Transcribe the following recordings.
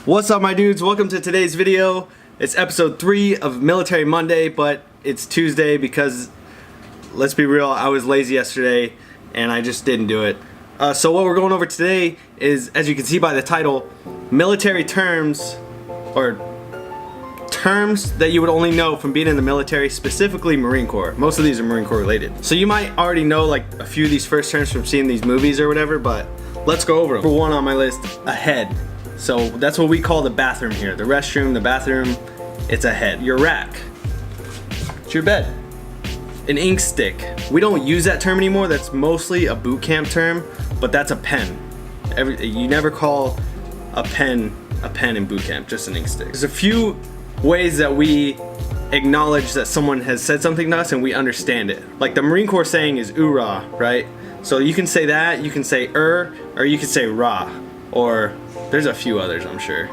What's up, my dudes? Welcome to today's video. It's episode 3 of Military Monday, but it's Tuesday because, let's be real, I was lazy yesterday and I just didn't do it. So what we're going over today is, as you can see by the title, military terms, or terms that you would only know from being in the military, specifically Marine Corps. Most of these are Marine Corps related. So you might already know like a few of these first terms from seeing these movies or whatever, but let's go over them. Number 1 on my list, a head. So that's what we call the bathroom here. The restroom, the bathroom, it's a head. Your rack, it's your bed. An ink stick. We don't use that term anymore. That's mostly a boot camp term, but that's a pen. You never call a pen in boot camp, just an ink stick. There's a few ways that we acknowledge that someone has said something to us and we understand it. Like the Marine Corps saying is "oorah," right? So you can say that, you can say or you can say "rah," or there's a few others, I'm sure.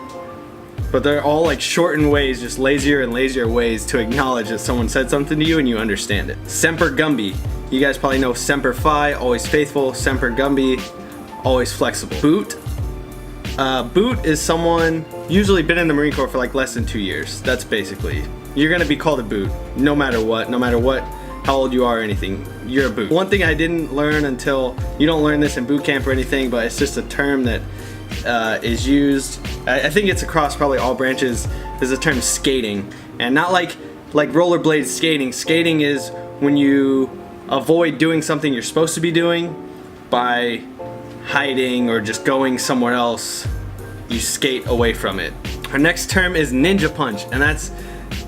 But they're all like shortened ways, just lazier and lazier ways to acknowledge that someone said something to you and you understand it. Semper Gumby. You guys probably know Semper Fi, always faithful. Semper Gumby, always flexible. Boot. Boot is someone usually been in the Marine Corps for like less than 2 years. That's basically, you're gonna be called a boot no matter what, how old you are or anything, you're a boot. One thing I didn't learn until, you don't learn this in boot camp or anything, but it's just a term that is used, I think it's across probably all branches, is the term skating. And not like rollerblade skating. Skating is when you avoid doing something you're supposed to be doing by hiding or just going somewhere else. You skate away from it. Our next term is ninja punch, and that's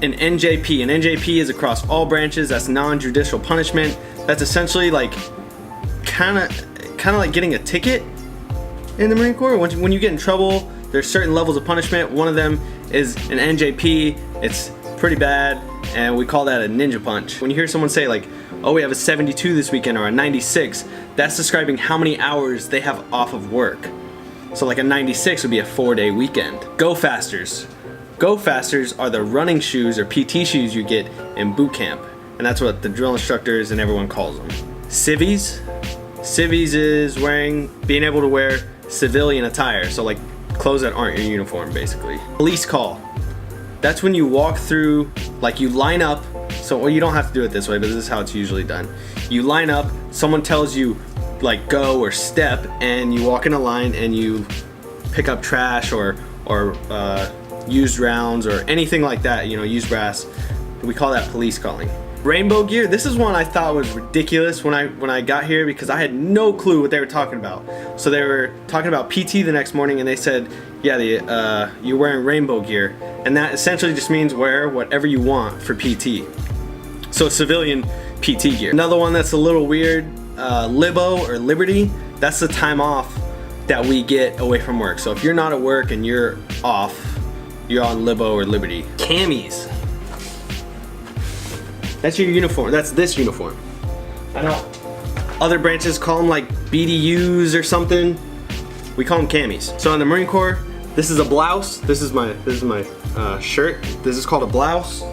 an NJP. An NJP is across all branches. That's non-judicial punishment. That's essentially like kind of like getting a ticket in the Marine Corps. When you get in trouble, there's certain levels of punishment. One of them is an NJP. It's pretty bad, and we call that a ninja punch. When you hear someone say like, oh, we have a 72 this weekend or a 96, that's describing how many hours they have off of work. So like a 96 would be a 4-day weekend. Go Fasters. Go Fasters are the running shoes or PT shoes you get in boot camp, and that's what the drill instructors and everyone calls them. Civvies. Civvies is being able to wear civilian attire, so like clothes that aren't your uniform, basically. Police call. That's when you walk through, like you line up, well, you don't have to do it this way, but this is how it's usually done. You line up, someone tells you like go or step, and you walk in a line and you pick up trash or used rounds or anything like that, you know, used brass. We call that police calling. Rainbow gear. This is one I thought was ridiculous when I got here, because I had no clue what they were talking about. So they were talking about PT the next morning, and they said, yeah, you're wearing rainbow gear, and that essentially just means wear whatever you want for PT. So civilian PT gear. Another one that's a little weird, libo or liberty. That's the time off that we get away from work. So if you're not at work and you're off, you're on libo or liberty. Camis. That's your uniform. That's this uniform. I know other branches call them like BDUs or something. We call them camis. So in the Marine Corps, this is a blouse. This is my shirt. This is called a blouse.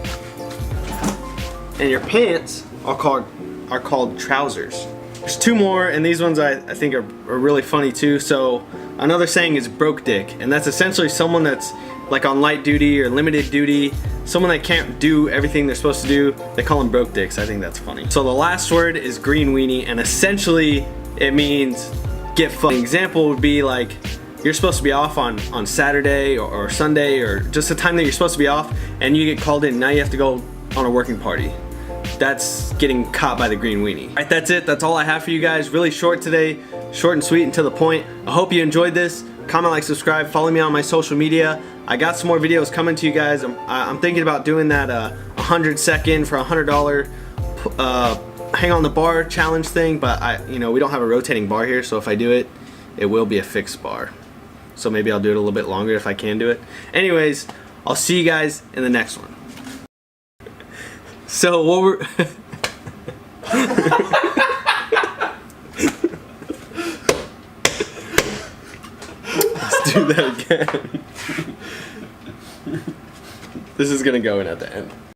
And your pants are called trousers. There's 2 more, and these ones I think are really funny too. So another saying is broke dick, and that's essentially someone that's like on light duty or limited duty, someone that can't do everything they're supposed to do. They call them broke dicks. I think that's funny. So the last word is green weenie, and essentially it means get fucked. An example would be like, you're supposed to be off on Saturday or Sunday, or just the time that you're supposed to be off, and you get called in. Now you have to go on a working party. That's getting caught by the green weenie. All right, that's it. That's all I have for you guys. Really short today, short and sweet and to the point. I hope you enjoyed this. Comment, like, subscribe, follow me on my social media. I got some more videos coming to you guys. I'm thinking about doing that 100-second for $100 hang on the bar challenge thing, but we don't have a rotating bar here, so if I do it, it will be a fixed bar. So maybe I'll do it a little bit longer if I can do it. Anyways, I'll see you guys in the next one. So what we're let's do that again. This is gonna go in at the end.